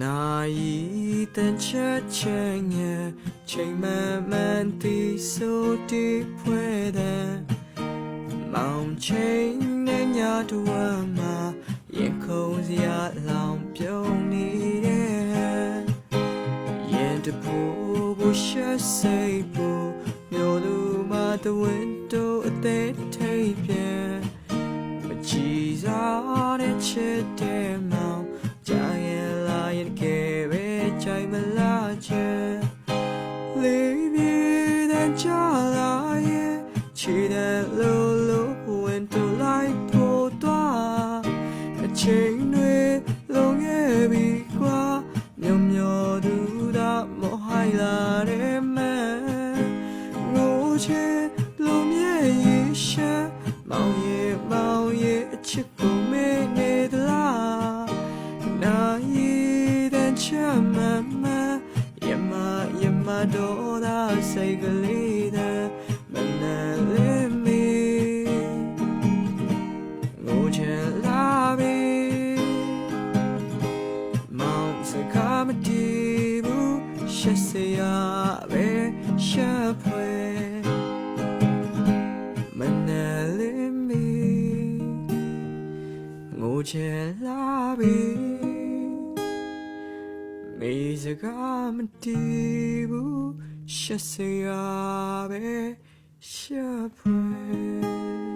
နာယီတန်ချက်ချင်ရဲ့ချိန်မှန်မှန်တီဆိုတီဖွဲ့တဲ့မောင်ချိန်နဲ့ညတဝမ်းမှာရင်ခုန်စရာလောင်ပြုံးနေတဲ့ရင်တပူဘူရှက်စိတ်ပူမျိုးလူမှာတဝင်းတို့အသေးထိပ်ပြန်မကြည်စားတဲ့ချစ်တဲ့မောင်ကြာရင်လာရင်ကဲပဲကြိုင်မလားချဲလေးပြေတဲ့ကြာလာရဲ့ချီတဲ့လိုဝင်တူလိုက်ဖို့တော့အချိန်တွေလုံးရဲ့ပြီကွာမျောသူသာမဟိုင်လာတဲ့မဲငိုချေလုံးရဲ့ရေရှမ်းမောင်ရဲ့အချစ်ကိုမေ့နေသလားနာယီတဲ့ချမ်းမယမတော့သာစိတ်ကလေးတဲ့မနာလေးမီငိုချင်လာပြီမောင်စကားမတီးဘူးရှက်စရာပဲရှက်ဖွယ်မနာလေးမီငိုချင်လာပြီမေစကားမတီးဘူးရှက်စရာပဲရှက်ဖွယ်